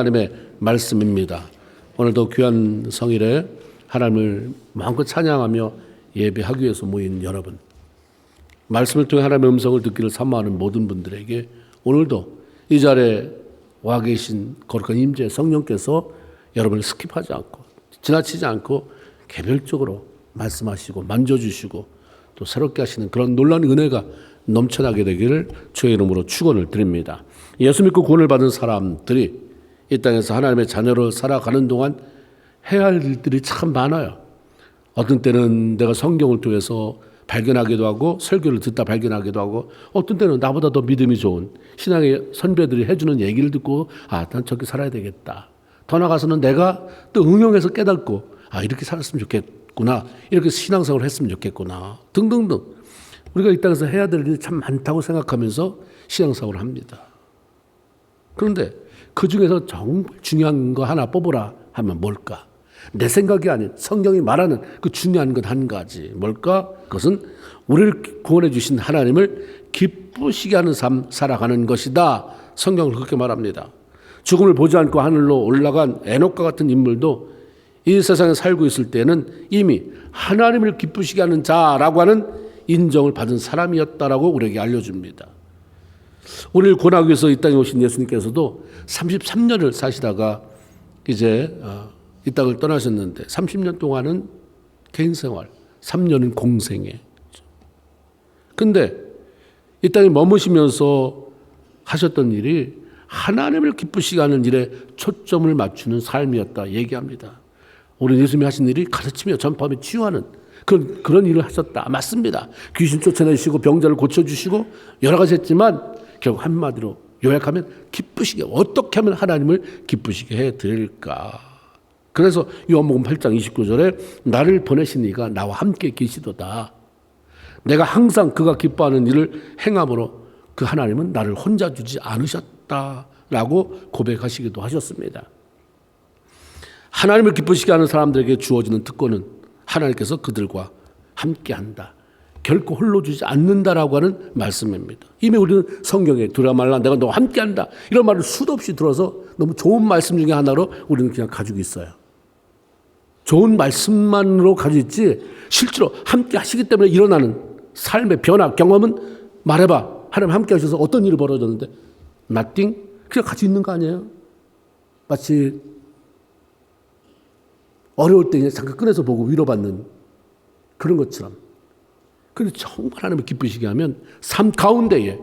하나님의 말씀입니다. 오늘도 귀한 성일에 하나님을 마음껏 찬양하며 예배하기 위해서 모인 여러분, 말씀을 통해 하나님의 음성을 듣기를 사모하는 모든 분들에게 오늘도 이 자리에 와 계신 거룩한 임재 성령께서 여러분을 스킵하지 않고 지나치지 않고 개별적으로 말씀하시고 만져주시고 또 새롭게 하시는 그런 놀라운 은혜가 넘쳐나게 되기를 주의 이름으로 축원을 드립니다. 예수 믿고 구원을 받은 사람들이 이 땅에서 하나님의 자녀로 살아가는 동안 해야 할 일들이 참 많아요. 어떤 때는 내가 성경을 통해서 발견하기도 하고 설교를 듣다 발견하기도 하고, 어떤 때는 나보다 더 믿음이 좋은 신앙의 선배들이 해주는 얘기를 듣고 난 저렇게 살아야 되겠다. 더 나아가서는 내가 또 응용해서 깨닫고 이렇게 살았으면 좋겠구나, 이렇게 신앙생활을 했으면 좋겠구나 등등등. 우리가 이 땅에서 해야 될 일이 참 많다고 생각하면서 신앙생활을 합니다. 그런데 그 중에서 정말 중요한 거 하나 뽑으라 하면 뭘까? 내 생각이 아닌 성경이 말하는 그 중요한 것 한 가지. 뭘까? 그것은 우리를 구원해 주신 하나님을 기쁘시게 하는 삶 살아가는 것이다. 성경은 그렇게 말합니다. 죽음을 보지 않고 하늘로 올라간 에녹과 같은 인물도 이 세상에 살고 있을 때는 이미 하나님을 기쁘시게 하는 자라고 하는 인정을 받은 사람이었다라고 우리에게 알려줍니다. 우리를 구원하기 위해서 이 땅에 오신 예수님께서도 33년을 사시다가 이제 이 땅을 떠나셨는데 30년 동안은 개인 생활, 3년은 공생애. 근데 이 땅에 머무시면서 하셨던 일이 하나님을 기쁘시게 하는 일에 초점을 맞추는 삶이었다 얘기합니다. 우리 예수님이 하신 일이 가르치며 전파하며 치유하는 그런 일을 하셨다. 맞습니다. 귀신 쫓아내시고 병자를 고쳐주시고 여러 가지 했지만 결국 한마디로 요약하면 기쁘시게, 어떻게 하면 하나님을 기쁘시게 해드릴까. 그래서 요한복음 8장 29절에 나를 보내신 이가 나와 함께 계시도다. 내가 항상 그가 기뻐하는 일을 행함으로 그 하나님은 나를 혼자 두지 않으셨다라고 고백하시기도 하셨습니다. 하나님을 기쁘시게 하는 사람들에게 주어지는 특권은 하나님께서 그들과 함께한다, 결코 홀로 주지 않는다라고 하는 말씀입니다. 이미 우리는 성경에 두려워 말라 내가 너와 함께한다 이런 말을 수도 없이 들어서 너무 좋은 말씀 중에 하나로 우리는 그냥 가지고 있어요. 좋은 말씀만으로 가지고 있지 실제로 함께 하시기 때문에 일어나는 삶의 변화 경험은 말해봐. 하나님 함께 하셔서 어떤 일이 벌어졌는데 nothing? 그냥 가지고 있는 거 아니에요? 마치 어려울 때 그냥 잠깐 꺼내서 보고 위로받는 그런 것처럼. 그런데 정말 하나님을 기쁘시게 하면 삶 가운데에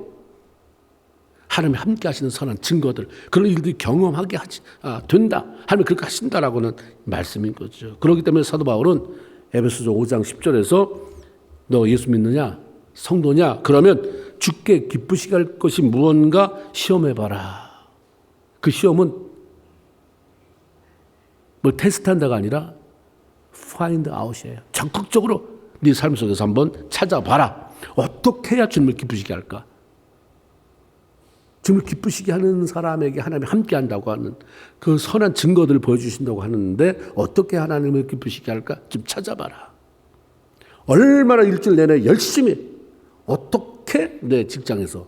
하나님이 함께 하시는 선한 증거들, 그런 일들이 경험하게 된다. 하나님이 그렇게 하신다라고는 말씀인 거죠. 그렇기 때문에 사도 바울은 에베소서 5장 10절에서 너 예수 믿느냐? 성도냐? 그러면 주께 기쁘시게 할 것이 무언가 시험해봐라. 그 시험은 뭘 테스트한다가 아니라 find out이에요. 적극적으로 네 삶 속에서 한번 찾아봐라. 어떻게 해야 주님을 기쁘시게 할까? 주님을 기쁘시게 하는 사람에게 하나님이 함께 한다고 하는 그 선한 증거들을 보여주신다고 하는데 어떻게 하나님을 기쁘시게 할까? 좀 찾아봐라. 얼마나 일주일 내내 열심히 어떻게 내 직장에서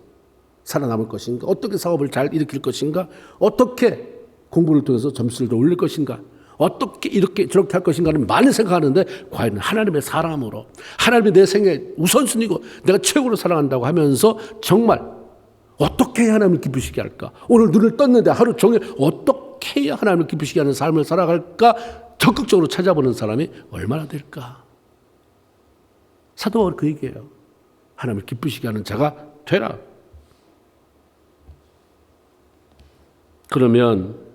살아남을 것인가? 어떻게 사업을 잘 일으킬 것인가? 어떻게 공부를 통해서 점수를 더 올릴 것인가? 어떻게 이렇게 저렇게 할 것인가를 많이 생각하는데 과연 하나님의 사람으로 하나님이 내 생애 우선순위고 내가 최고로 사랑한다고 하면서 정말 어떻게 해야 하나님을 기쁘시게 할까? 오늘 눈을 떴는데 하루 종일 어떻게 해야 하나님을 기쁘시게 하는 삶을 살아갈까? 적극적으로 찾아보는 사람이 얼마나 될까? 사도 바울이 그 얘기예요. 하나님을 기쁘시게 하는 자가 되라. 그러면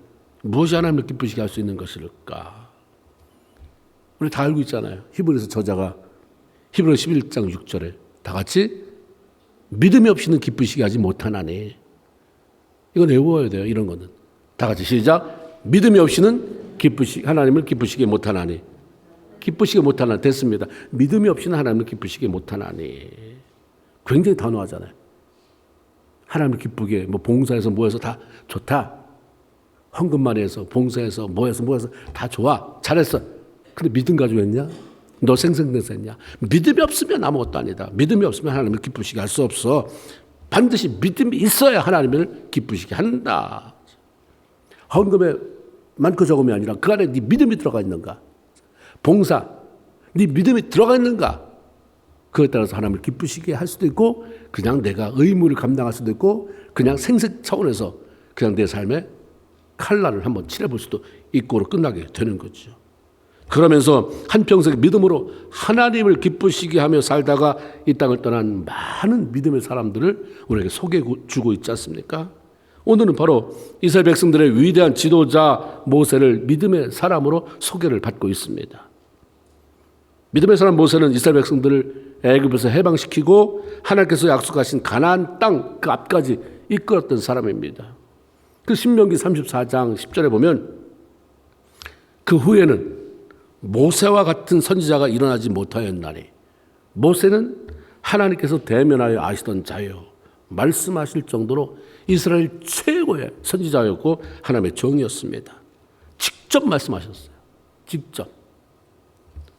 무엇이 하나님을 기쁘시게 할 수 있는 것일까? 우리 다 알고 있잖아요. 히브리서 저자가 히브리서 11장 6절에 다 같이 믿음이 없이는 기쁘시게 하지 못하나니. 이건 외워야 돼요. 이런 거는. 다 같이 시작. 믿음이 없이는 하나님을 기쁘시게 못하나니. 기쁘시게 못하나니. 됐습니다. 믿음이 없이는 하나님을 기쁘시게 못하나니. 굉장히 단호하잖아요. 하나님을 기쁘게 봉사해서 뭐해서 다 좋다. 헌금만 해서 봉사해서 뭐해서 다 좋아. 잘했어. 근데 믿음 가지고 했냐? 너 생생돼서 했냐? 믿음이 없으면 아무것도 아니다. 믿음이 없으면 하나님을 기쁘시게 할 수 없어. 반드시 믿음이 있어야 하나님을 기쁘시게 한다. 헌금에 많고 적음이 아니라 그 안에 네 믿음이 들어가 있는가? 봉사, 네 믿음이 들어가 있는가? 그에 따라서 하나님을 기쁘시게 할 수도 있고 그냥 내가 의무를 감당할 수도 있고 그냥 생색 차원에서 그냥 내 삶에 칼날을 한번 칠해볼 수도 있고로 끝나게 되는 거죠. 그러면서 한평생 믿음으로 하나님을 기쁘시게 하며 살다가 이 땅을 떠난 많은 믿음의 사람들을 우리에게 소개해주고 있지 않습니까? 오늘은 바로 이스라엘 백성들의 위대한 지도자 모세를 믿음의 사람으로 소개를 받고 있습니다. 믿음의 사람 모세는 이스라엘 백성들을 애굽에서 해방시키고 하나님께서 약속하신 가나안 땅 그 앞까지 이끌었던 사람입니다. 그 신명기 34장 10절에 보면 그 후에는 모세와 같은 선지자가 일어나지 못하였나니 모세는 하나님께서 대면하여 아시던 자요 말씀하실 정도로 이스라엘 최고의 선지자였고 하나님의 종이었습니다. 직접 말씀하셨어요. 직접.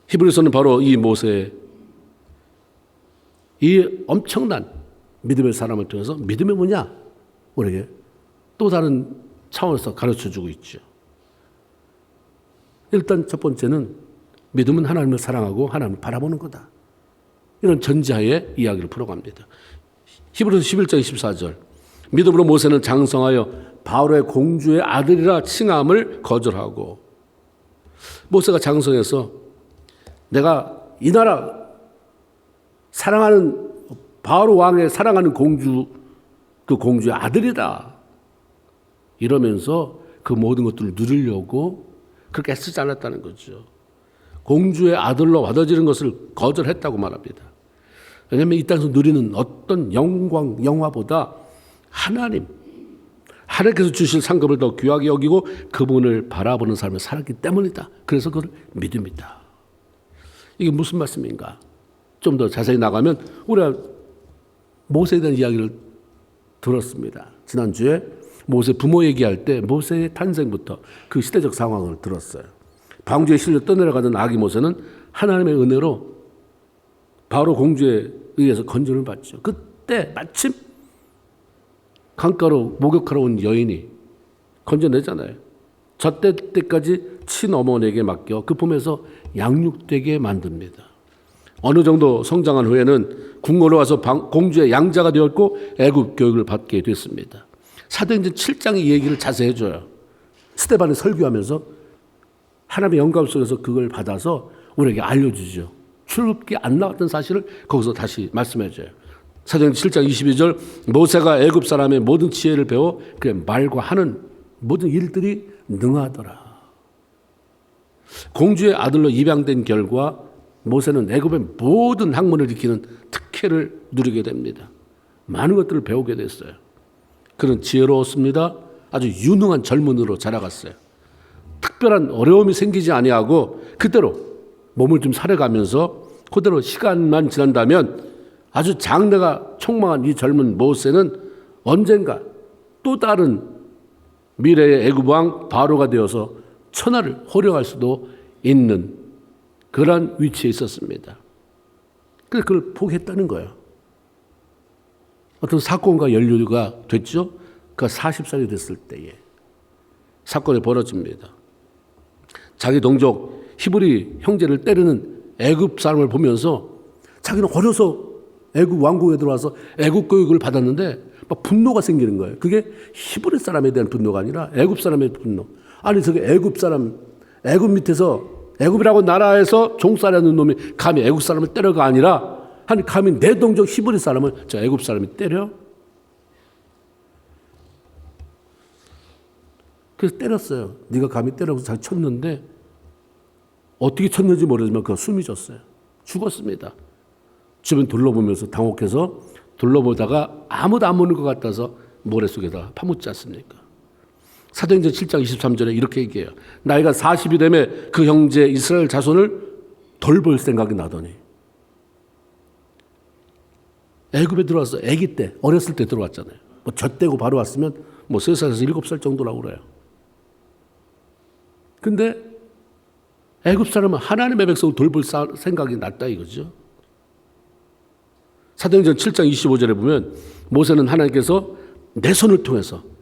히브리서는 바로 이 모세의 이 엄청난 믿음의 사람을 통해서 믿음이 뭐냐? 우리에게 또 다른 차원에서 가르쳐주고 있죠. 일단 첫 번째는 믿음은 하나님을 사랑하고 하나님을 바라보는 거다. 이런 전제하에 이야기를 풀어갑니다. 히브리서 11장 24절 믿음으로 모세는 장성하여 바로의 공주의 아들이라 칭함을 거절하고 모세가 장성해서 내가 이 나라 사랑하는 바로 왕의 사랑하는 공주 그 공주의 아들이다 이러면서 그 모든 것들을 누리려고 그렇게 애쓰지 않았다는 거죠. 공주의 아들로 받아들이는 것을 거절했다고 말합니다. 왜냐하면 이 땅에서 누리는 어떤 영광, 영화보다 하나님께서 주실 상급을 더 귀하게 여기고 그분을 바라보는 삶을 살았기 때문이다. 그래서 그걸 믿음이다. 이게 무슨 말씀인가? 좀 더 자세히 나가면 우리가 모세에 대한 이야기를 들었습니다. 지난주에 모세 부모 얘기할 때 모세의 탄생부터 그 시대적 상황을 들었어요. 방주에 실려 떠내려가던 아기 모세는 하나님의 은혜로 바로 공주에 의해서 건전을 받죠. 그때 마침 강가로 목욕하러 온 여인이 건져내잖아요. 젖될 때까지 친어머니에게 맡겨 그 품에서 양육되게 만듭니다. 어느 정도 성장한 후에는 궁궐로 와서 공주의 양자가 되었고 애굽 교육을 받게 됐습니다. 사도행전 7장의 이 얘기를 자세히 해줘요. 스데반이 설교하면서 하나님의 영감 속에서 그걸 받아서 우리에게 알려주죠. 출애굽기 안 나왔던 사실을 거기서 다시 말씀해줘요. 사도행전 7장 22절 모세가 애굽 사람의 모든 지혜를 배워 그의 말과 하는 모든 일들이 능하더라. 공주의 아들로 입양된 결과 모세는 애굽의 모든 학문을 익히는 특혜를 누리게 됩니다. 많은 것들을 배우게 됐어요. 그는 지혜로웠습니다. 아주 유능한 젊은으로 자라갔어요. 특별한 어려움이 생기지 아니하고 그대로 몸을 좀 사려가면서 그대로 시간만 지난다면 아주 장래가 촉망한 이 젊은 모세는 언젠가 또 다른 미래의 애굽 왕 바로가 되어서 천하를 호령할 수도 있는 그러한 위치에 있었습니다. 그래서 그걸 포기했다는 거예요. 어떤 사건과 연루가 됐죠. 그가 40살이 됐을 때에 사건이 벌어집니다. 자기 동족 히브리 형제를 때리는 애굽 사람을 보면서 자기는 어려서 애굽 왕국에 들어와서 애굽 교육을 받았는데 막 분노가 생기는 거예요. 그게 히브리 사람에 대한 분노가 아니라 애굽 사람의 분노. 아니 저게 애굽 사람, 애굽 밑에서 애굽이라고 나라에서 종살이하는 놈이 감히 애굽 사람을 때려가 아니라 아니 감히 내 동족 히브리 사람을 저 애굽 사람이 때려? 그래서 때렸어요. 네가 감히 때려서 자기 쳤는데 어떻게 쳤는지 모르지만 그가 숨이 졌어요. 죽었습니다. 주변 둘러보면서 당혹해서 둘러보다가 아무도 안 보는 것 같아서 모래 속에다 파묻지 않습니까? 사도행전 7장 23절에 이렇게 얘기해요. 나이가 40이 되매 그 형제 이스라엘 자손을 돌볼 생각이 나더니 애굽에 들어와서 아기 때 어렸을 때 들어왔잖아요. 뭐 젖대고 바로 왔으면 뭐 3살에서 7살 정도라고 그래요. 근데 애굽 사람은 하나님의 백성을 돌볼 생각이 났다 이거죠. 사도행전 7장 25절에 보면 모세는 하나님께서 내 손을 통해서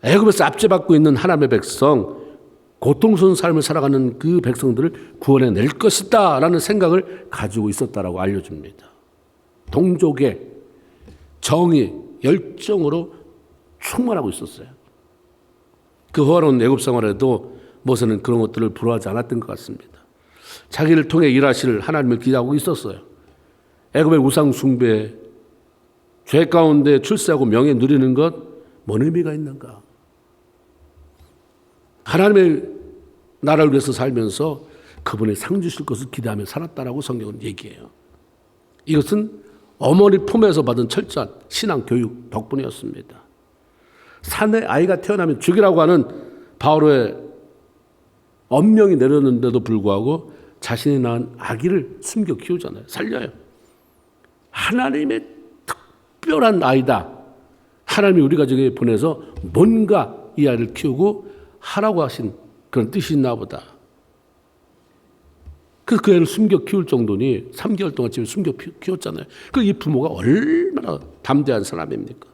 애굽에서 압제받고 있는 하나님의 백성, 고통스러운 삶을 살아가는 그 백성들을 구원해낼 것이다 라는 생각을 가지고 있었다라고 알려줍니다. 동족의 정의, 열정으로 충만하고 있었어요. 그 호화로운 애굽 생활에도 모세는 그런 것들을 부러워하지 않았던 것 같습니다. 자기를 통해 일하실 하나님을 기대하고 있었어요. 애굽의 우상 숭배, 죄 가운데 출세하고 명예 누리는 것, 뭔 의미가 있는가? 하나님의 나라를 위해서 살면서 그분의 상 주실 것을 기대하며 살았다라고 성경은 얘기해요. 이것은 어머니 품에서 받은 철저한 신앙 교육 덕분이었습니다. 산에 아이가 태어나면 죽이라고 하는 바오로의 엄명이 내렸는데도 불구하고 자신이 낳은 아기를 숨겨 키우잖아요. 살려요. 하나님의 특별한 아이다. 하나님이 우리 가족에 보내서 뭔가 이 아이를 키우고 하라고 하신 그런 뜻이 있나 보다. 그래서 그 애를 숨겨 키울 정도니 3개월 동안 집에 숨겨 키웠잖아요. 이 부모가 얼마나 담대한 사람입니까?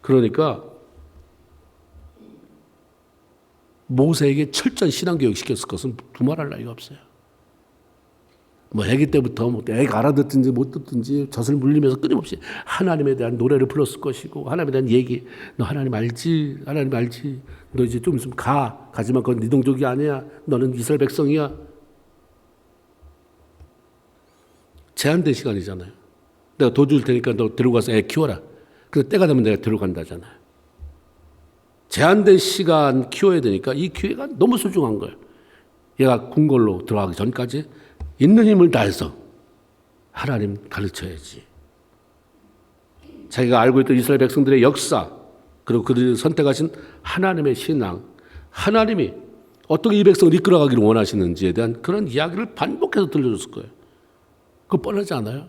그러니까 모세에게 철저한 신앙교육 시켰을 것은 두말할 나위가 없어요. 뭐 아기 때부터 뭐 애가 알아듣든지 못 듣든지 젖을 물리면서 끊임없이 하나님에 대한 노래를 불렀을 것이고, 하나님에 대한 얘기, 너 하나님 알지? 하나님 알지? 너 이제 좀 있으면 가지만 그건 네 동족이 아니야. 너는 이스라엘 백성이야. 제한된 시간이잖아요. 내가 돈 줄 테니까 너 데려가서 애 키워라. 그래서 때가 되면 내가 데려간다잖아요. 제한된 시간 키워야 되니까 이 기회가 너무 소중한 거예요. 얘가 궁궐로 들어가기 전까지 있는 힘을 다해서 하나님 가르쳐야지. 자기가 알고 있던 이스라엘 백성들의 역사, 그리고 그들이 선택하신 하나님의 신앙, 하나님이 어떻게 이 백성을 이끌어가기를 원하시는지에 대한 그런 이야기를 반복해서 들려줬을 거예요. 그거 뻔하지 않아요?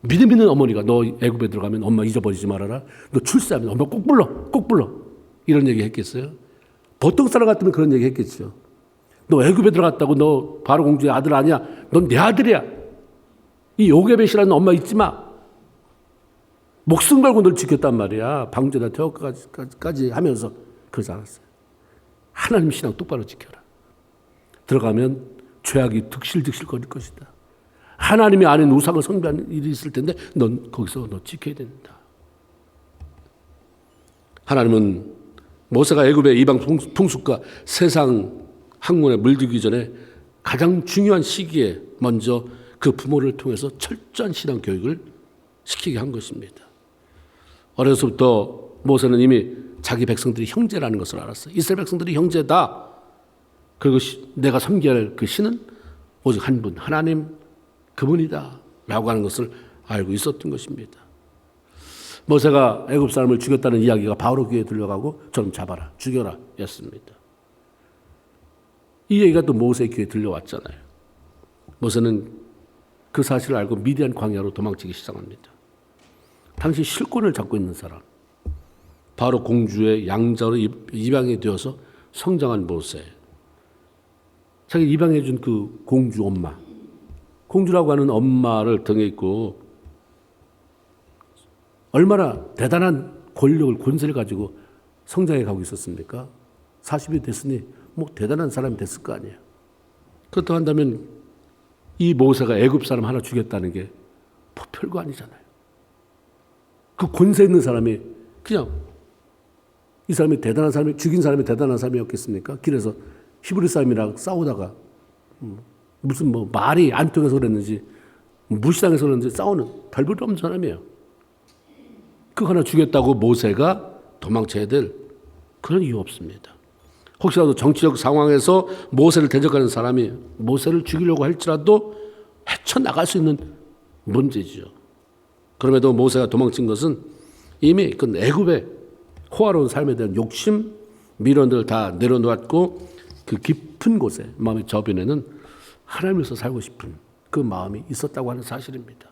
믿음 있는 어머니가 너 애굽에 들어가면 엄마 잊어버리지 말아라. 너 출세하면 엄마 꼭 불러. 이런 얘기 했겠어요? 보통 사람 같으면 그런 얘기 했겠죠. 너 애굽에 들어갔다고 너 바로 공주의 아들 아니야? 넌 내 아들이야. 이 요게벳이라는 엄마 잊지 마. 목숨 걸고 널 지켰단 말이야. 방주에다 태워까지 하면서 그러지 않았어요. 하나님 신앙 똑바로 지켜라. 들어가면 죄악이 득실득실 거릴 것이다. 하나님이 아닌 우상을 숭배하는 일이 있을 텐데 넌 거기서 너 지켜야 된다. 하나님은 모세가 애굽의 이방 풍습과 세상 학문에 물들기 전에 가장 중요한 시기에 먼저 그 부모를 통해서 철저한 신앙 교육을 시키게 한 것입니다. 어려서부터 모세는 이미 자기 백성들이 형제라는 것을 알았어요. 이스라엘 백성들이 형제다. 그리고 내가 섬겨야 할 그 신은 오직 한 분, 하나님 그분이다 라고 하는 것을 알고 있었던 것입니다. 모세가 애굽 사람을 죽였다는 이야기가 바로 귀에 들려가고 좀 잡아라, 죽여라 였습니다. 이 얘기가 또 모세의 귀에 들려왔잖아요. 모세는 그 사실을 알고 미디안 광야로 도망치기 시작합니다. 당시 실권을 잡고 있는 사람, 바로 공주의 양자로 입양이 되어서 성장한 모세, 자기 입양해 준 그 공주 엄마, 공주라고 하는 엄마를 등에 있고 얼마나 대단한 권력을, 권세를 가지고 성장해 가고 있었습니까? 40이 됐으니 뭐 대단한 사람이 됐을 거 아니에요. 그렇다고 한다면 이 모세가 애굽 사람 하나 죽였다는 게 뭐 별거 아니잖아요. 그 권세 있는 사람이 그냥 이 사람이 대단한 사람이, 죽인 사람이 대단한 사람이었겠습니까? 길에서 히브리 사람이랑 싸우다가 무슨 뭐 말이 안 통해서 그랬는지 무시당해서 그랬는지 싸우는 별볼 없는 사람이에요. 그거 하나 죽였다고 모세가 도망쳐야 될 그런 이유 없습니다. 혹시라도 정치적 상황에서 모세를 대적하는 사람이 모세를 죽이려고 할지라도 헤쳐나갈 수 있는 문제죠. 그럼에도 모세가 도망친 것은 이미 그 애굽의 호화로운 삶에 대한 욕심, 미련들을 다 내려놓았고 그 깊은 곳에 마음의 저변에는 하나님에서 살고 싶은 그 마음이 있었다고 하는 사실입니다.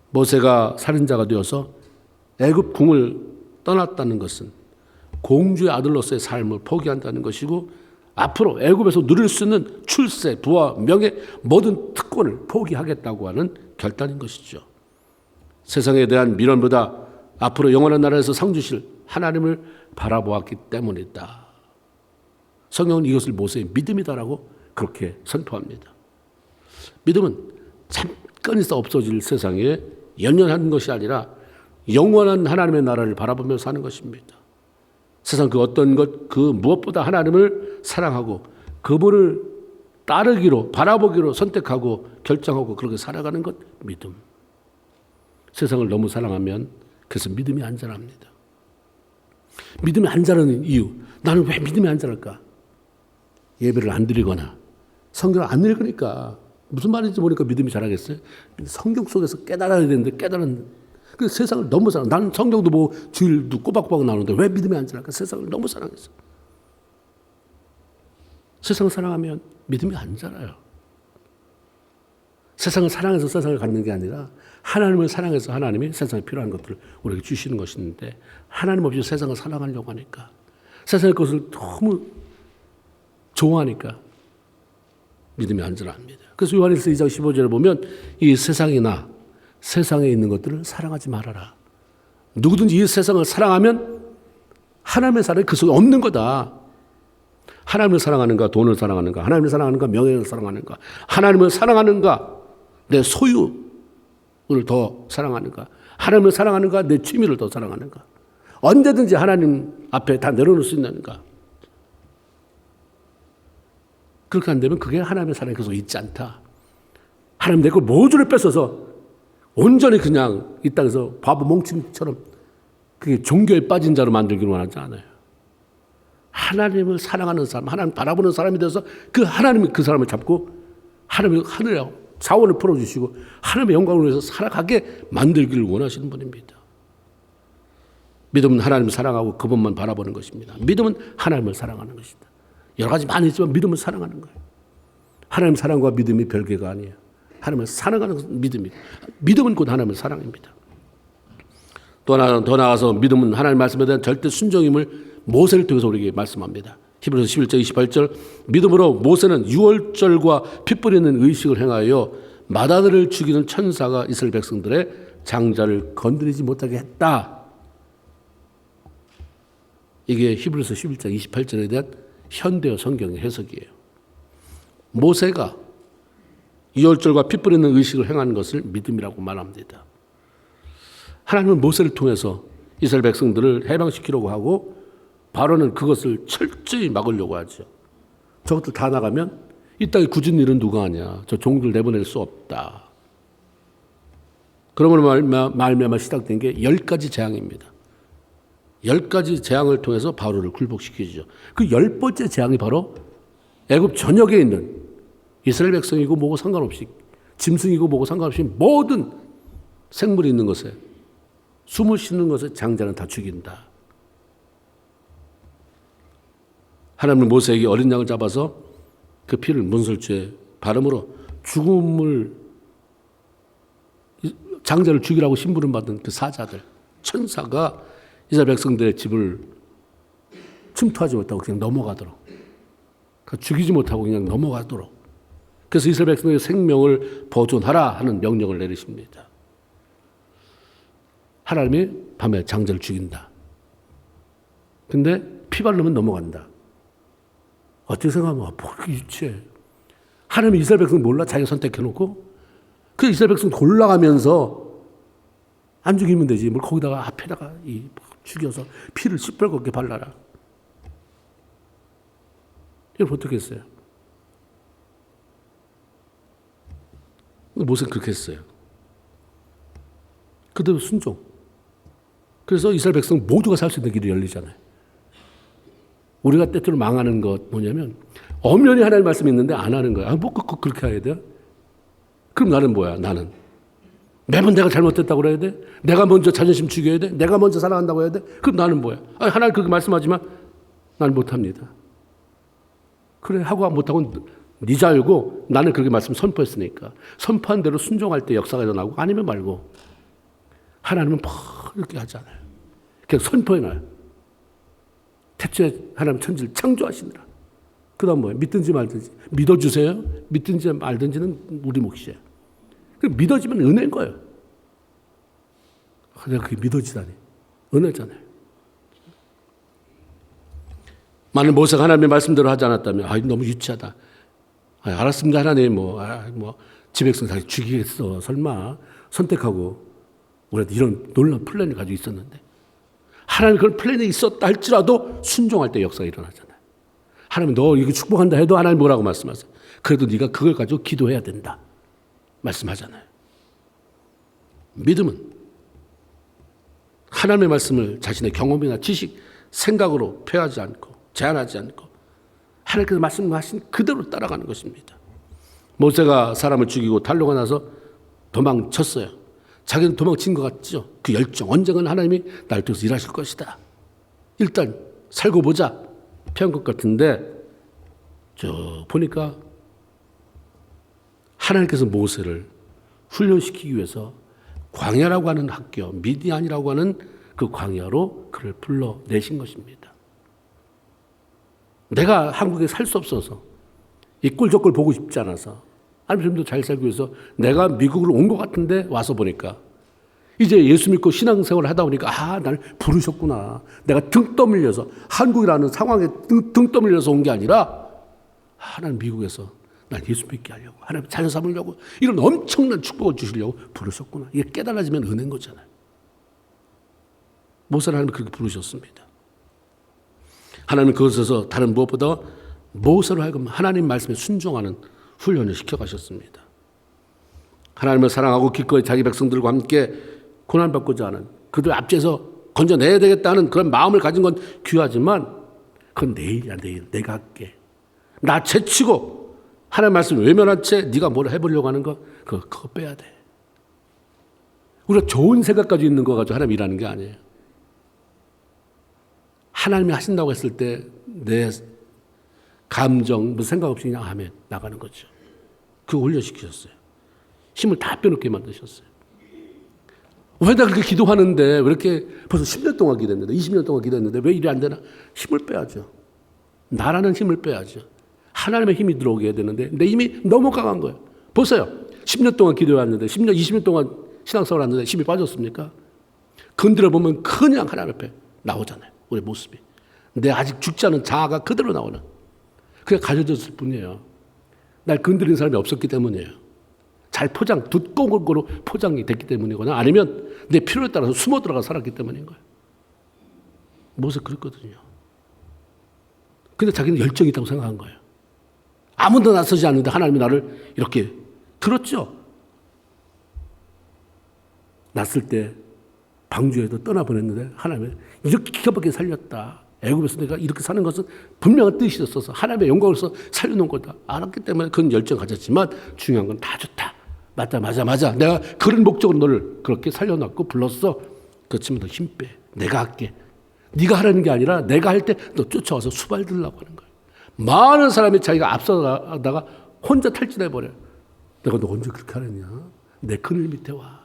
모세가 살인자가 되어서 애굽 궁을 떠났다는 것은 공주의 아들로서의 삶을 포기한다는 것이고, 앞으로 애굽에서 누릴 수 있는 출세, 부와 명예, 모든 특권을 포기하겠다고 하는 결단인 것이죠. 세상에 대한 미련보다 앞으로 영원한 나라에서 상 주실 하나님을 바라보았기 때문이다. 성경은 이것을 모세의 믿음이다라고 그렇게 선포합니다. 믿음은 잠깐 있어 없어질 세상에 연연한 것이 아니라 영원한 하나님의 나라를 바라보며 사는 것입니다. 세상 그 어떤 것, 그 무엇보다 하나님을 사랑하고 그분을 따르기로, 바라보기로 선택하고 결정하고 그렇게 살아가는 것, 믿음. 세상을 너무 사랑하면 그래서 믿음이 안 자랍니다. 믿음이 안 자라는 이유, 나는 왜 믿음이 안 자랄까? 예배를 안 드리거나 성경을 안 읽으니까. 무슨 말인지 모르니까 믿음이 자라겠어요? 성경 속에서 깨달아야 되는데 깨달은 그 세상을 너무 사랑. 나는 성경도 뭐 주일도 꼬박꼬박 나오는데 왜 믿음이 안 자랄까? 세상을 너무 사랑했어. 세상을 사랑하면 믿음이 안 자라요. 세상을 사랑해서 세상을 갖는 게 아니라 하나님을 사랑해서 하나님이 세상에 필요한 것들을 우리에게 주시는 것인데 하나님 없이 세상을 사랑하려고 하니까 세상의 것을 너무 좋아하니까 믿음이 안 자랍니다. 그래서 요한일서 2장 15절에 보면 이 세상이나 세상에 있는 것들을 사랑하지 말아라. 누구든지 이 세상을 사랑하면 하나님의 사랑이 그 속에 없는 거다. 하나님을 사랑하는가, 돈을 사랑하는가, 하나님을 사랑하는가, 명예를 사랑하는가, 하나님을 사랑하는가, 내 소유를 더 사랑하는가, 하나님을 사랑하는가, 내 취미를 더 사랑하는가, 언제든지 하나님 앞에 다 내려놓을 수 있는가. 그렇게 안 되면 그게 하나님의 사랑이 계속 있지 않다. 하나님 내 걸 모두를 뺏어서 온전히 그냥 이 땅에서 바보 멍청이처럼 그게 종교에 빠진 자로 만들기를 원하지 않아요. 하나님을 사랑하는 사람, 하나님 바라보는 사람이 돼서 그 하나님이 그 사람을 잡고 하나님의 하늘에 자원을 풀어주시고 하나님의 영광을 위해서 살아가게 만들기를 원하시는 분입니다. 믿음은 하나님을 사랑하고 그분만 바라보는 것입니다. 믿음은 하나님을 사랑하는 것입니다. 여러 가지 많이 있지만 믿음을 사랑하는 거예요. 하나님 사랑과 믿음이 별개가 아니에요. 하나님을 사랑하는 믿음입니다. 믿음은 곧 하나님을 사랑입니다. 더 나아가서 믿음은 하나님 말씀에 대한 절대 순종임을 모세를 통해서 우리에게 말씀합니다. 히브리서 11장 28절 믿음으로 모세는 유월절과 피 뿌리는 의식을 행하여 마다들을 죽이는 천사가 이스라엘 백성들의 장자를 건드리지 못하게 했다. 이게 히브리서 11장 28절에 대한 현대어 성경의 해석이에요. 모세가 유월절과 피 뿌리는 의식을 행하는 것을 믿음이라고 말합니다. 하나님은 모세를 통해서 이스라엘 백성들을 해방시키려고 하고 바로는 그것을 철저히 막으려고 하죠. 저것들 다 나가면 이 땅에 굳은 일은 누가 하냐. 저 종들 내보낼 수 없다. 그러므로 말미암아 시작된 게 10가지 재앙입니다. 10가지 재앙을 통해서 바로를 굴복시키죠. 그 10번째 재앙이 바로 애굽 전역에 있는 이스라엘 백성이고 뭐고 상관없이 짐승이고 뭐고 상관없이 모든 생물이 있는 것에 숨을 쉬는 것에 장자는 다 죽인다. 하나님은 모세에게 어린 양을 잡아서 그 피를 문설주에 바름으로 죽음을 장자를 죽이라고 심부름 받은 그 사자들 천사가 이스라엘 백성들의 집을 침투하지 못하고 그냥 넘어가도록 죽이지 못하고 그냥 넘어가도록 그래서 이스라엘 백성의 생명을 보존하라 하는 명령을 내리십니다. 하나님이 밤에 장자를 죽인다. 근데 피 바르면 넘어간다. 어떻게 생각하면 그렇게 유치해. 하나님이 이스라엘 백성 몰라? 자기가 선택해놓고 그 이스라엘 백성 골라가면서 안 죽이면 되지. 뭘 거기다가 앞에다가 죽여서 피를 시뻘겋게 발라라. 이걸 어떻게 했어요? 모세는 그렇게 했어요. 그대로 순종. 그래서 이스라엘 백성 모두가 살 수 있는 길이 열리잖아요. 우리가 때때로 망하는 것 뭐냐면 엄연히 하나님 말씀이 있는데 안 하는 거야. 뭐 꼭 그렇게 해야 돼? 그럼 나는 뭐야? 나는 매번 내가 잘못했다고 그래야 돼? 내가 먼저 자존심 죽여야 돼? 내가 먼저 사랑한다고 해야 돼? 그럼 나는 뭐야? 하나님 그렇게 말씀하지만 난 못합니다. 그래 하고 못하고 네 자유고 나는 그렇게 말씀 선포했으니까 선포한 대로 순종할 때 역사가 일어나고 아니면 말고 하나님은 이렇게 하잖아요. 그냥 선포해놔요. 태초에 하나님 천지를 창조하시느라. 그 다음 뭐예요? 믿든지 말든지. 믿어주세요. 믿든지 말든지는 우리 몫이에요. 믿어지면 은혜인 거예요. 내가 그게 믿어지다니. 은혜잖아요. 만약 모세가 하나님의 말씀대로 하지 않았다면 너무 유치하다. 알았습니다 하나님 지 백성 다 죽이겠어 설마 선택하고 우리한테 이런 놀라운 플랜을 가지고 있었는데 하나님 그런 플랜이 있었다 할지라도 순종할 때 역사가 일어나잖아요. 하나님 너 이거 축복한다 해도 하나님 뭐라고 말씀하세요? 그래도 네가 그걸 가지고 기도해야 된다 말씀하잖아요. 믿음은 하나님의 말씀을 자신의 경험이나 지식, 생각으로 표하지 않고 제한하지 않고 하나님께서 말씀하신 그대로 따라가는 것입니다. 모세가 사람을 죽이고 탈로가 나서 도망쳤어요. 자기는 도망친 것 같죠. 그 열정, 언젠가는 하나님이 나를 통해서 일하실 것이다. 일단 살고 보자 표한 것 같은데 보니까 하나님께서 모세를 훈련시키기 위해서 광야라고 하는 학교, 미디안이라고 하는 그 광야로 그를 불러내신 것입니다. 내가 한국에 살 수 없어서 이 꼴저꼴 보고 싶지 않아서 하나님도 잘 살기 위해서 내가 미국으로 온 것 같은데 와서 보니까 이제 예수 믿고 신앙생활을 하다 보니까 나를 부르셨구나. 내가 등 떠밀려서 한국이라는 상황에 등 떠밀려서 온 게 아니라 하나님 미국에서 날 예수 믿게 하려고 하나님 자녀 삼으려고 이런 엄청난 축복을 주시려고 부르셨구나. 이게 깨달아지면 은혜인 거잖아요. 모세를 하나님 그렇게 부르셨습니다. 하나님은 그것에서 다른 무엇보다 모세로 하여금 하나님 말씀에 순종하는 훈련을 시켜가셨습니다. 하나님을 사랑하고 기꺼이 자기 백성들과 함께 고난받고자 하는 그들 앞에서 건져내야 되겠다는 그런 마음을 가진 건 귀하지만 그건 내일이야. 내일 내가 할게. 나 제치고 하나님 말씀 외면한 채 네가 뭘 해보려고 하는 거 그거 빼야 돼. 우리가 좋은 생각 가지고 있는 거 가지고 하나님 일하는 게 아니에요. 하나님이 하신다고 했을 때 내 감정, 생각 없이 그냥 아멘 나가는 거죠. 그거 훈련시키셨어요. 힘을 다 빼놓게 만드셨어요. 왜 내가 그렇게 기도하는데 왜 이렇게 벌써 10년 동안 기도했는데 20년 동안 기도했는데 왜 일이 안 되나? 힘을 빼야죠. 나라는 힘을 빼야죠. 하나님의 힘이 들어오게 해야 되는데 내 힘이 너무 강한 거예요. 보세요. 10년 동안 기도해왔는데 10년, 20년 동안 신앙생활 했는데 힘이 빠졌습니까? 건드려 보면 그냥 하나님 앞에 나오잖아요. 우리 모습이. 내 아직 죽지 않은 자아가 그대로 나오는. 그게 가져졌을 뿐이에요. 날 건드리는 사람이 없었기 때문이에요. 잘 두꺼운 거로 포장이 됐기 때문이거나 아니면 내 필요에 따라서 숨어 들어가 살았기 때문인 거예요. 모세 그랬거든요. 근데 자기는 열정이 있다고 생각한 거예요. 아무도 나서지 않는데 하나님이 나를 이렇게 들었죠. 났을 때 방주에도 떠나보냈는데 하나님이 이렇게 기가 막히게 살렸다. 애굽에서 내가 이렇게 사는 것은 분명한 뜻이 있어서 하나님의 영광을 위해서 살려놓은 거다. 알았기 때문에 그런 열정 가졌지만 중요한 건 다 좋다. 맞아. 내가 그런 목적으로 너를 그렇게 살려놨고 불렀어. 그렇지만 너 힘 빼. 내가 할게. 네가 하라는 게 아니라 내가 할 때 너 쫓아와서 수발들라고 하는 거야. 많은 사람이 자기가 앞서다가 혼자 탈진해버려요. 내가 너 언제 그렇게 하느냐. 내 그늘 밑에 와.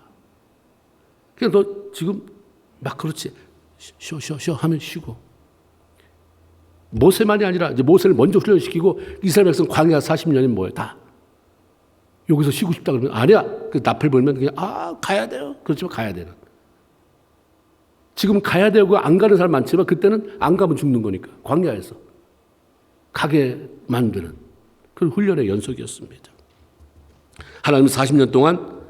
그냥 너 지금 막 그렇지. 쉬어 하면 쉬고. 모세만이 아니라 이제 모세를 먼저 훈련시키고 이스라엘 백성 광야 40년이 뭐예요? 다. 여기서 쉬고 싶다 그러면 아니야. 그 납을 벌면 그냥 가야 돼요. 그렇지만 가야 되는. 지금 가야 되고 안 가는 사람 많지만 그때는 안 가면 죽는 거니까 광야에서 가게 만드는 그런 훈련의 연속이었습니다. 하나님은 40년 동안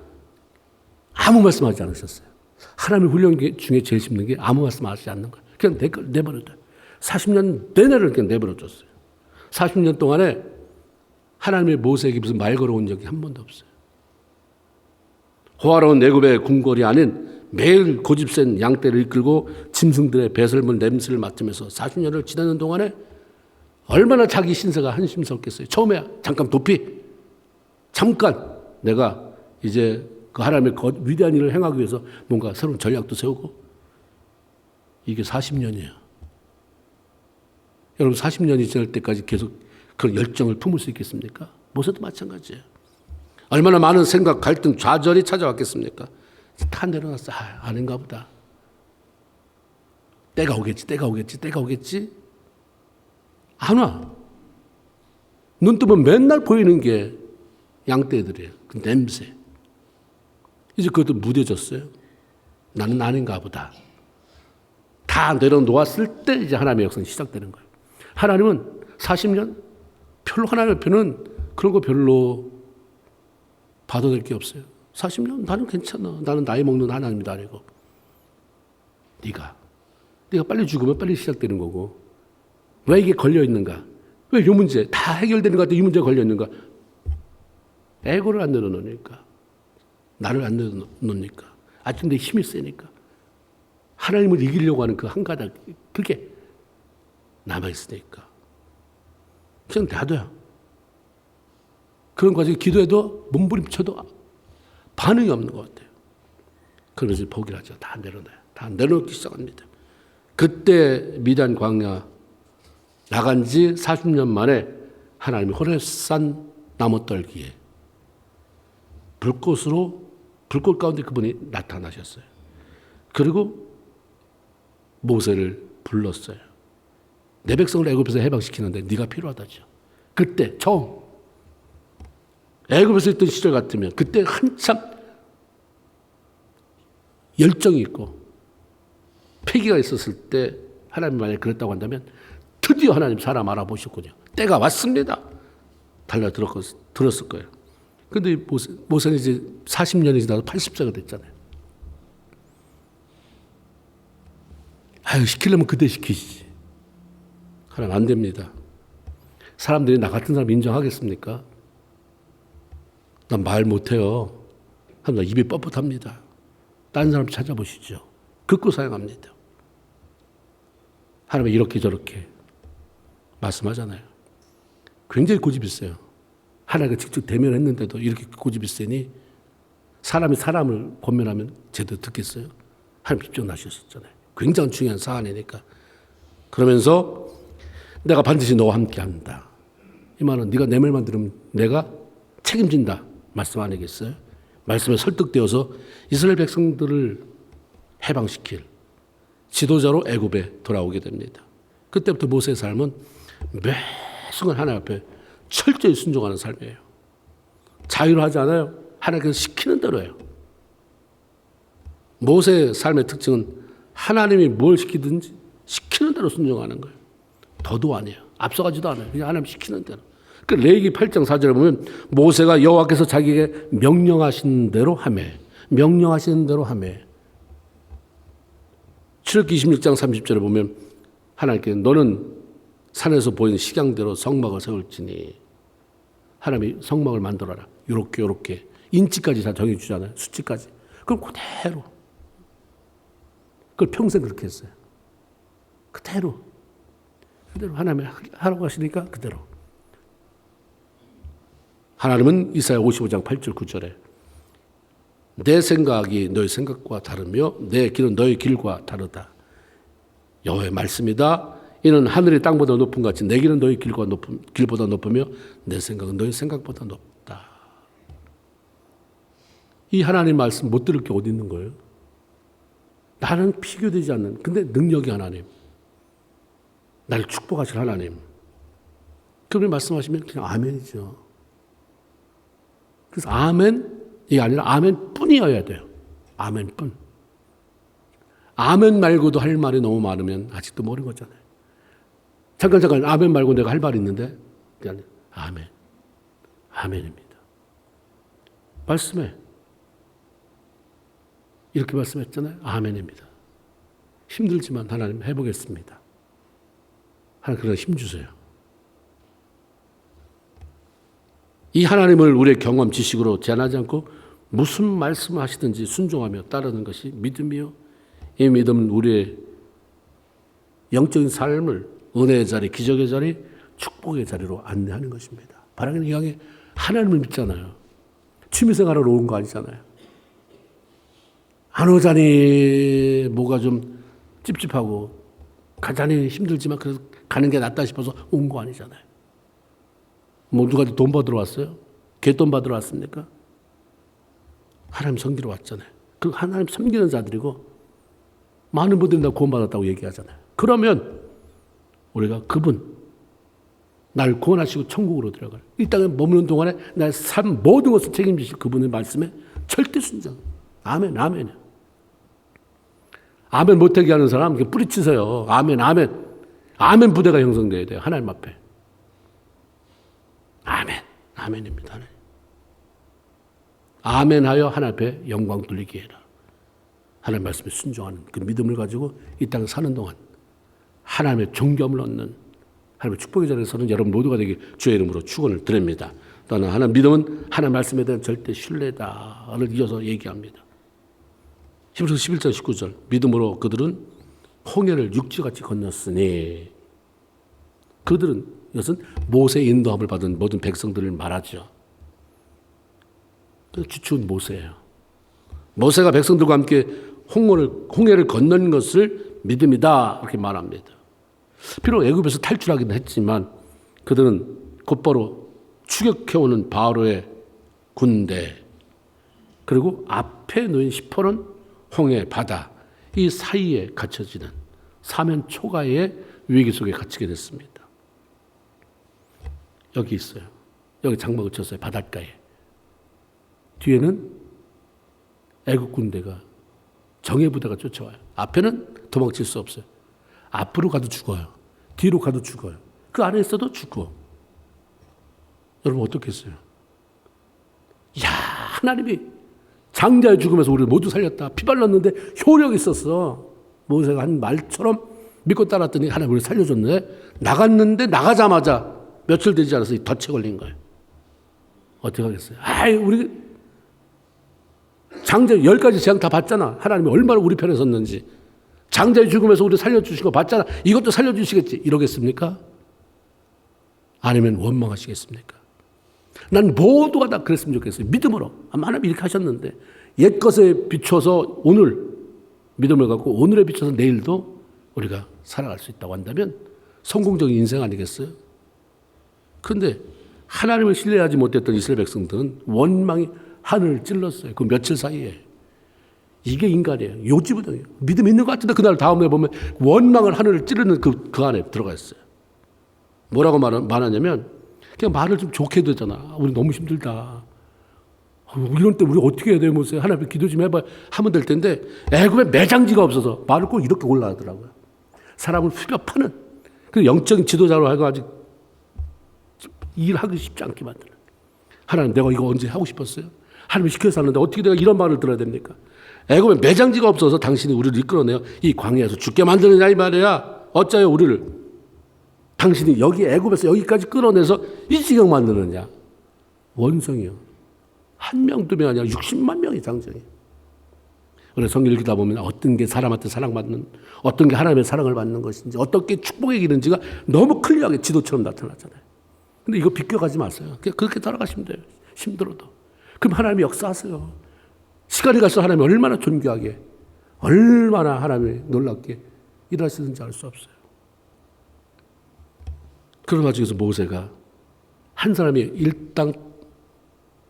아무 말씀하지 않으셨어요. 하나님의 훈련 중에 제일 힘든 게 아무 말씀하지 않는 거예요. 그냥 내버려둬요. 40년 내내를 그냥 내버려뒀어요. 40년 동안에 하나님의 모세에게 무슨 말 걸어온 적이 한 번도 없어요. 호화로운 애굽의 궁궐이 아닌 매일 고집센 양떼를 이끌고 짐승들의 배설물 냄새를 맡으면서 40년을 지내는 동안에 얼마나 자기 신세가 한심스럽겠어요. 처음에 잠깐 도피, 잠깐 내가 이제 그 하나님의 위대한 일을 행하기 위해서 뭔가 새로운 전략도 세우고 이게 40년이에요. 여러분 40년이 지날 때까지 계속 그런 열정을 품을 수 있겠습니까? 모세도 마찬가지예요. 얼마나 많은 생각, 갈등, 좌절이 찾아왔겠습니까? 다 내려놨어. 아닌가 보다. 때가 오겠지. 안 와. 눈 뜨면 맨날 보이는 게 양떼들이에요. 그 냄새. 이제 그것도 무뎌졌어요. 나는 아닌가 보다. 다 내려놓았을 때 이제 하나님의 역사는 시작되는 거예요. 하나님은 40년? 별로 하나님 옆에는 그런 거 별로 받아낼 게 없어요. 40년? 나는 괜찮아. 나는 나이 먹는 하나님이다. 아니고. 네가 빨리 죽으면 빨리 시작되는 거고. 왜 이게 걸려 있는가? 왜 이 문제 다 해결되는 것 같아 이 문제가 걸려 있는가? 에고를 안 내려놓으니까. 나를 안 내려놓으니까. 아직 내 힘이 세니까. 하나님을 이기려고 하는 그 한 가닥 그게 남아있으니까. 그냥 놔둬요. 그런 과정에 기도해도 몸부림쳐도 반응이 없는 것 같아요. 그러면서 포기를 하죠. 다 내려놔요. 다 내려놓기 시작합니다. 그때 미디안 광야 나간 지 40년 만에 하나님이 호렙산 나무떨기에 불꽃 가운데 그분이 나타나셨어요. 그리고 모세를 불렀어요. 내 백성을 애굽에서 해방시키는데 네가 필요하다죠. 그때 처음 애굽에서 있던 시절 같으면 그때 한참 열정이 있고 패기가 있었을 때 하나님이 만약에 그랬다고 한다면 드디어 하나님 사람 알아보셨군요. 때가 왔습니다. 들었을 거예요. 그런데 모세는 이제 40년이 지나서 80세가 됐잖아요. 시키려면 그때 시키시지. 하나님 안 됩니다. 사람들이 나 같은 사람 인정하겠습니까? 난 말 못해요. 나 입이 뻣뻣합니다. 다른 사람 찾아보시죠. 극구 사용합니다. 하나님이 이렇게 저렇게 말씀하잖아요. 굉장히 고집이 세요. 하나님과 직접 대면했는데도 이렇게 고집이 세니 사람이 사람을 권면하면 제대로 듣겠어요? 하나님 직접 나셨었잖아요. 굉장히 중요한 사안이니까. 그러면서 내가 반드시 너와 함께 한다. 이 말은 네가 내 말만 들으면 내가 책임진다. 말씀 아니겠어요? 말씀에 설득되어서 이스라엘 백성들을 해방시킬 지도자로 애굽에 돌아오게 됩니다. 그때부터 모세의 삶은 매 순간 하나님 앞에 철저히 순종하는 삶이에요. 자유로 하지 않아요. 하나님께서 시키는 대로 해요. 모세의 삶의 특징은 하나님이 뭘 시키든지 시키는 대로 순종하는 거예요. 더도 아니에요. 앞서가지도 않아요. 그냥 하나님 시키는 대로. 그 레위기 8장 4절에 보면 모세가 여호와께서 자기에게 명령하신 대로 하매 명령하시는 대로 하매 출애굽기 26장 30절에 보면 하나님께 너는 산에서 보이는 식양대로 성막을 세울지니 하나님이 성막을 만들어라. 요렇게 인치까지 다 정해주잖아요. 수치까지. 그럼 그대로 그걸 평생 그렇게 했어요. 그대로 하나님이 하라고 하시니까 그대로. 하나님은 이사야 55장 8절 9절에 내 생각이 너의 생각과 다르며 내 길은 너의 길과 다르다. 여호와의 말씀이다. 이는 하늘이 땅보다 높은 것 같이 내 길은 너의 길보다 높으며 내 생각은 너의 생각보다 높다. 이 하나님 말씀 못 들을 게 어디 있는 거예요? 나는 비교되지 않는 근데 능력이 하나님. 나를 축복하실 하나님. 그분이 말씀하시면 그냥 아멘이죠. 그래서 아멘이 아니라 아멘 뿐이어야 돼요. 아멘 뿐. 아멘 말고도 할 말이 너무 많으면 아직도 모르는 거잖아요. 잠깐 아멘 말고 내가 할 말이 있는데 그냥 아멘. 아멘입니다. 말씀해. 이렇게 말씀했잖아요. 아멘입니다. 힘들지만 하나님 해보겠습니다. 하나님 그러나 힘 주세요. 이 하나님을 우리의 경험 지식으로 제한하지 않고 무슨 말씀을 하시든지 순종하며 따르는 것이 믿음이요. 이 믿음은 우리의 영적인 삶을 은혜의 자리, 기적의 자리, 축복의 자리로 안내하는 것입니다. 바라기는 이왕에 하나님을 믿잖아요. 취미생활을 온 거 아니잖아요. 안 오자니 뭐가 좀 찝찝하고 가자니 힘들지만 그래서 가는 게 낫다 싶어서 온 거 아니잖아요. 뭐 누가 돈 받으러 왔어요? 개돈 받으러 왔습니까? 하나님 섬기러 왔잖아요. 그 하나님 섬기는 자들이고 많은 분들이 나 구원받았다고 얘기하잖아요. 그러면 우리가 그분 나를 구원하시고 천국으로 들어갈 이 땅에 머무는 동안에 나의 삶 모든 것을 책임지실 그분의 말씀에 절대 순종. 아멘, 아멘. 아멘 못하게 하는 사람 뿌리치세요. 아멘, 아멘. 아멘 부대가 형성돼야 돼요. 하나님 앞에. 아멘. 아멘입니다. 하나님. 아멘하여 하나님 앞에 영광 돌리게 해라. 하나님 말씀에 순종하는 그 믿음을 가지고 이 땅 사는 동안 하나님의 존경을 얻는 하나님의 축복의 자리에 서는 여러분 모두가 되길 주의 이름으로 축원을 드립니다. 또한 하나님 믿음은 하나님 말씀에 대한 절대 신뢰다를 이어서 얘기합니다. 히브리서 11장 19절 믿음으로 그들은 홍해를 육지같이 건넜으니 그들은 이것은 모세의 인도함을 받은 모든 백성들을 말하죠. 주축은 모세예요. 모세가 백성들과 함께 홍해를 건넌 것을 믿음이다 이렇게 말합니다. 비록 애굽에서 탈출하기는 했지만 그들은 곧바로 추격해오는 바로의 군대 그리고 앞에 놓인 시퍼런 홍해 바다 이 사이에 갇혀지는 사면 초가의 위기 속에 갇히게 됐습니다. 여기 있어요. 여기 장막을 쳤어요. 바닷가에. 뒤에는 애국 군대가 정예부대가 쫓아와요. 앞에는 도망칠 수 없어요. 앞으로 가도 죽어요. 뒤로 가도 죽어요. 그 안에 있어도 죽고. 여러분 어떻겠어요? 이야 하나님이 장자의 죽음에서 우리를 모두 살렸다. 피 발랐는데 효력이 있었어. 모세가 한 말처럼 믿고 따랐더니 하나님 우리를 살려줬는데 나갔는데 나가자마자 며칠 되지 않아서 덫에 걸린 거예요. 어떻게 하겠어요? 아이 우리 장자 10가지 재앙 다 봤잖아. 하나님이 얼마나 우리 편에 섰는지. 장자의 죽음에서 우리 살려주신 거 봤잖아. 이것도 살려주시겠지. 이러겠습니까? 아니면 원망하시겠습니까? 난 모두가 다 그랬으면 좋겠어요. 믿음으로. 하나님 이렇게 하셨는데 옛것에 비춰서 오늘 믿음을 갖고 오늘에 비춰서 내일도 우리가 살아갈 수 있다고 한다면 성공적인 인생 아니겠어요? 그런데 하나님을 신뢰하지 못했던 이스라엘 백성들은 원망이 하늘을 찔렀어요. 그 며칠 사이에. 이게 인간이에요. 요지부동이에요. 믿음 있는 것 같은데 그날 다음에 보면 원망을 하늘을 찌르는 그 안에 들어가 있어요. 뭐라고 말하냐면 그냥 말을 좀 좋게 되잖아. 우리 너무 힘들다. 이런 때 우리 어떻게 해야 돼요? 모세 하나님 기도 좀 해봐 하면 될 텐데 애굽에 매장지가 없어서 말을 꼭 이렇게 올라가더라고요. 사람을 후벼 파는 그 영적인 지도자로 해가지고 일하기 쉽지 않게 만드는. 하나님 내가 이거 언제 하고 싶었어요? 하나님이 시켜서 하는데 어떻게 내가 이런 말을 들어야 됩니까? 애굽에 매장지가 없어서 당신이 우리를 이끌어내어 이 광야에서 죽게 만드느냐 이 말이야. 어쩌요 우리를 당신이 여기 애굽에서 여기까지 끌어내서 이 지경 만드느냐. 원성이요. 1명 2명 아니라 60만 명이 장정이에요. 그래서 성경 읽다 보면 어떤 게 사람한테 사랑받는 어떤 게 하나님의 사랑을 받는 것인지 어떤 게 축복의 길인지가 너무 클리어하게 지도처럼 나타나잖아요. 근데 이거 비껴가지 마세요. 그냥 그렇게 따라가시면 돼요. 힘들어도. 그럼 하나님이 역사하세요. 시간이 갈수록 하나님이 얼마나 존귀하게 얼마나 하나님이 놀랍게 일하시는지 알 수 없어요. 그런 와중에서 모세가 한 사람이 일당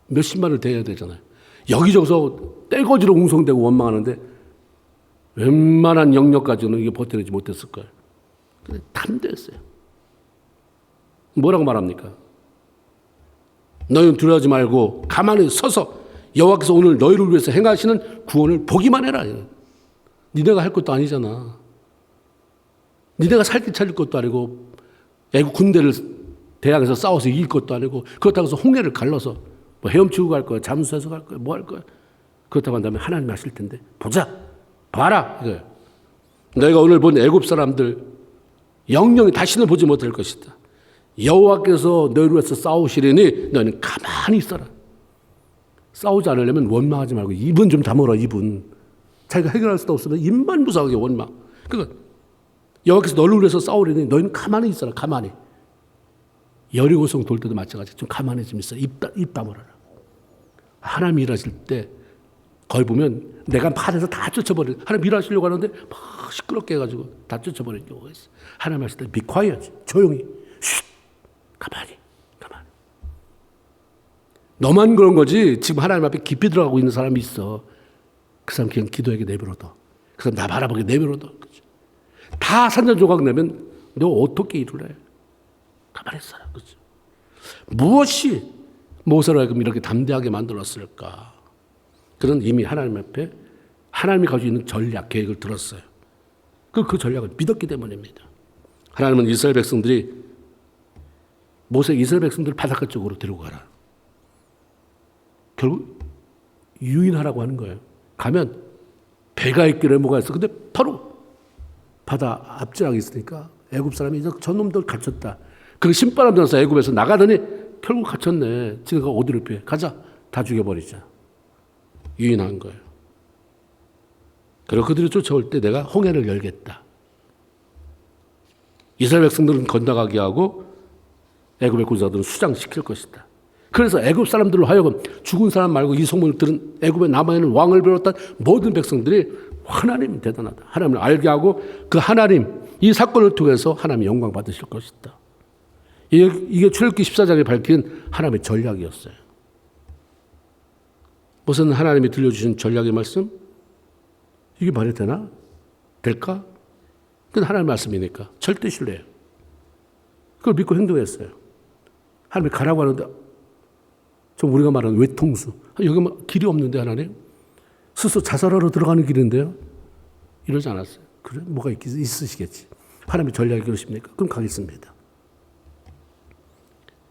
몇십만을 대야 되잖아요. 여기저기서 떼거지로 웅성대고 원망하는데 웬만한 영역 가지고는 이게 버텨내지 못했을 거예요. 근데 담대했어요. 뭐라고 말합니까? 너희는 두려워하지 말고 가만히 서서 여호와께서 오늘 너희를 위해서 행하시는 구원을 보기만 해라. 니네가 할 것도 아니잖아. 니네가 살길 차릴 것도 아니고 애국 군대를 대항해서 싸워서 이길 것도 아니고 그렇다고 해서 홍해를 갈라서 뭐 헤엄치고 갈 거야. 잠수해서 갈 거야. 뭐 할 거야. 그렇다고 한다면 하나님이 하실 텐데 보자. 봐라. 이거예요. 너희가 오늘 본 애국 사람들 영영이 다시는 보지 못할 것이다. 여호와께서 너희를 위해서 싸우시려니 너희는 가만히 있어라. 싸우지 않으려면 원망하지 말고 입은 좀 다물어. 입은. 자기가 해결할 수도 없으면 입만 무사하게 원망. 그러니까 여호와께서 너희를 위해서 싸우려니 너희는 가만히 있어라. 가만히. 여리고성 돌 때도 마찬가지. 좀 가만히 좀 있어. 입 다물어라. 하나님 일하실 때 거기 보면 내가 말해서 다 쫓아버려. 하나님 일하시려고 하는데 막 시끄럽게 해가지고 다 쫓아버리는 경우가 있어. 하나님 하실 때 be quiet. 조용히. 쉿. 가만히. 너만 그런 거지. 지금 하나님 앞에 깊이 들어가고 있는 사람이 있어. 그 사람 그냥 기도하게 내버려둬. 그 사람 나 바라보게 내버려둬. 다 산전조각 내면 너 어떻게 일을 해? 가만히 있어라. 그렇죠? 무엇이 모세로 하여금 이렇게 담대하게 만들었을까? 그는 이미 하나님 앞에 하나님이 가지고 있는 전략, 계획을 들었어요. 그 전략을 믿었기 때문입니다. 하나님은 이스라엘 백성들이 모세 이스라엘 백성들을 바닷가 쪽으로 데리고 가라. 결국 유인하라고 하는 거예요. 가면 배가 있길래 뭐가 있어. 근데 바로 바다 앞지락이 있으니까 애굽 사람이 이제 저놈들 갇혔다. 그 신바람 들어서 애굽에서 나가더니 결국 갇혔네. 지가 어디를 피해. 가자. 다 죽여버리자. 유인한 거예요. 그리고 그들이 쫓아올 때 내가 홍해를 열겠다. 이스라엘 백성들은 건너가게 하고 애굽의 군사들은 수장시킬 것이다. 그래서 애굽 사람들로 하여금 죽은 사람 말고 이 소문을 들은 애굽에 남아있는 왕을 비롯한 모든 백성들이 하나님 대단하다. 하나님을 알게 하고 그 하나님, 이 사건을 통해서 하나님이 영광 받으실 것이다. 이게 출애굽기 14장에 밝힌 하나님의 전략이었어요. 무슨 하나님이 들려주신 전략의 말씀? 이게 말이 되나? 될까? 그건 하나님의 말씀이니까 절대 신뢰해요. 그걸 믿고 행동했어요. 하나님이 가라고 하는데 좀 우리가 말하는 외통수. 여기 길이 없는데 하나님? 스스로 자살하러 들어가는 길인데요? 이러지 않았어요. 그래? 뭐가 있으시겠지. 하나님의 전략이 그러십니까? 그럼 가겠습니다.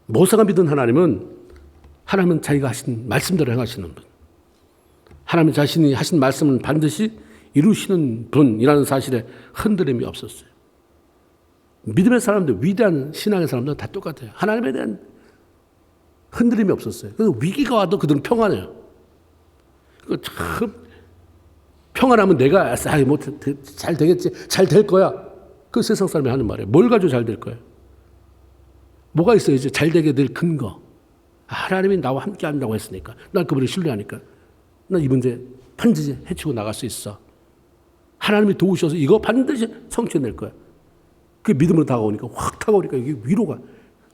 모세가 믿은 하나님은 자기가 하신 말씀대로 행하시는 분. 하나님 자신이 하신 말씀은 반드시 이루시는 분이라는 사실에 흔들림이 없었어요. 믿음의 사람들, 위대한 신앙의 사람들은 다 똑같아요. 하나님에 대한 흔들림이 없었어요. 그래서 위기가 와도 그들은 평안해요. 참 평안하면 내가 잘 되겠지, 잘 될 거야. 그 세상 사람이 하는 말이에요. 뭘 가지고 잘 될 거야? 뭐가 있어요? 이제 잘 되게 될 근거. 하나님이 나와 함께 한다고 했으니까, 난 그분을 신뢰하니까, 난 이 문제 반드시 해치고 나갈 수 있어. 하나님이 도우셔서 이거 반드시 성취해낼 거야. 그 믿음으로 다가오니까, 확 다가오니까 이게 위로가,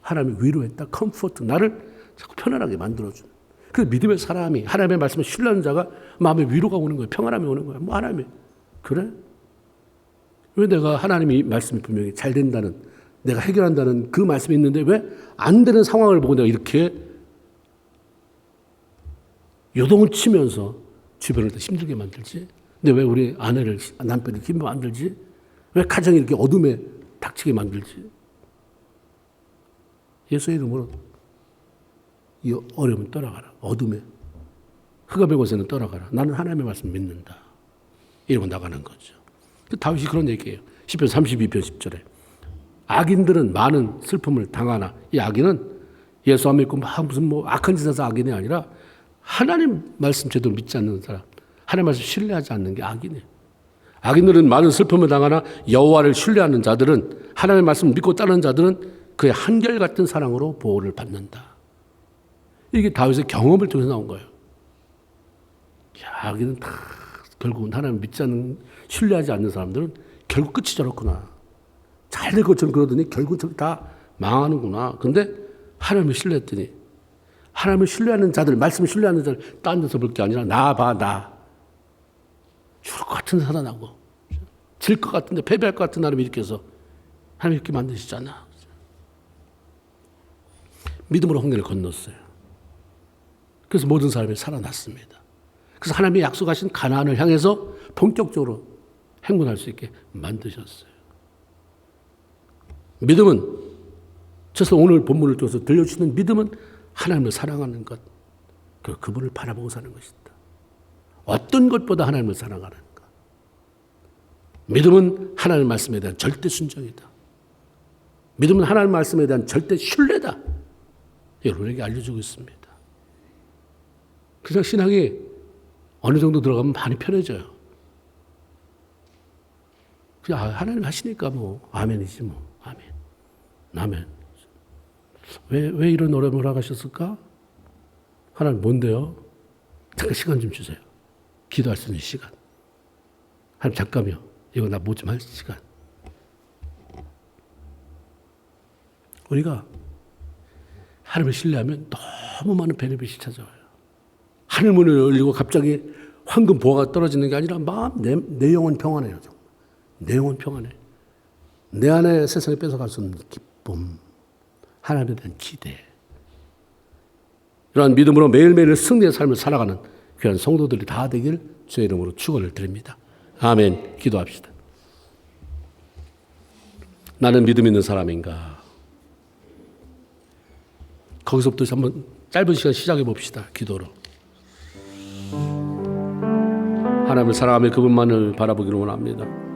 하나님이 위로했다. 컴포트, 나를 자꾸 편안하게 만들어주는. 그 믿음의 사람이, 하나님의 말씀을 신뢰하는 자가 마음에 위로가 오는 거예요. 평안함이 오는 거예요. 하나님이, 그래? 왜 내가 하나님이 말씀이 분명히 잘 된다는, 내가 해결한다는 그 말씀이 있는데 왜 안 되는 상황을 보고 내가 이렇게 요동을 치면서 주변을 더 힘들게 만들지? 근데 왜 우리 아내를, 남편을 힘들게 만들지? 왜 가정이 이렇게 어둠에 닥치게 만들지? 예수의 이름으로 이 어려움은 떠나가라. 어둠에. 흑암의 곳에는 떠나가라. 나는 하나님의 말씀 믿는다. 이러고 나가는 거죠. 다윗이 그런 얘기예요. 시편 32편 10절에. 악인들은 많은 슬픔을 당하나 이 악인은 예수 안 믿고 무슨 악한 짓 해서 악인이 아니라 하나님 말씀 제대로 믿지 않는 사람, 하나님 말씀 신뢰하지 않는 게 악이네요. 악인들은 많은 슬픔을 당하나 여호와를 신뢰하는 자들은, 하나님의 말씀을 믿고 따르는 자들은 그의 한결같은 사랑으로 보호를 받는다. 이게 다윗의 경험을 통해서 나온 거예요. 악인은 다 결국은 하나님을 믿지 않는, 신뢰하지 않는 사람들은 결국 끝이 저렇구나. 잘 될 것처럼 그러더니 결국 저기 다 망하는구나. 근데 하나님을 신뢰했더니, 하나님을 신뢰하는 자들, 말씀을 신뢰하는 자들, 딴 데서 볼 게 아니라 나 봐, 나. 죽을 것 같은데 살아나고, 질 것 같은데 패배할 것 같은 나를 일으켜서 하나님 이렇게 만드시잖아. 믿음으로 홍해를 건넜어요. 그래서 모든 사람이 살아났습니다. 그래서 하나님이 약속하신 가나안을 향해서 본격적으로 행군할 수 있게 만드셨어요. 믿음은, 그래서 오늘 본문을 통해서 들려주시는 믿음은 하나님을 사랑하는 것, 그분을 바라보고 사는 것이다. 어떤 것보다 하나님을 사랑하는 것. 믿음은 하나님의 말씀에 대한 절대 순종이다. 믿음은 하나님의 말씀에 대한 절대 신뢰다. 여러분에게 알려주고 있습니다. 그냥 신앙이 어느 정도 들어가면 많이 편해져요. 그냥 하나님 하시니까 아멘이지 아멘. 아멘. 왜 이런 어려움을 허락하셨을까? 하나님 뭔데요? 잠깐 시간 좀 주세요. 기도할 수 있는 시간. 하나님 잠깐요. 이거 나 뭐 좀 할 시간. 우리가 하나님을 신뢰하면 너무 많은 베네핏이 찾아와요. 하늘 문을 열리고 갑자기 황금 보화가 떨어지는 게 아니라 내 영혼 평안해요. 정말. 내 영혼 평안해. 내 안에 세상에 뺏어갈 수 없는 기쁨, 하나님에 대한 기대. 이러한 믿음으로 매일매일 승리의 삶을 살아가는 귀한 성도들이 다 되길 주의 이름으로 축원을 드립니다. 아멘. 기도합시다. 나는 믿음 있는 사람인가? 거기서부터 한번 짧은 시간 시작해 봅시다. 기도로. 하나님을 사랑하며 그분만을 바라보기를 원합니다.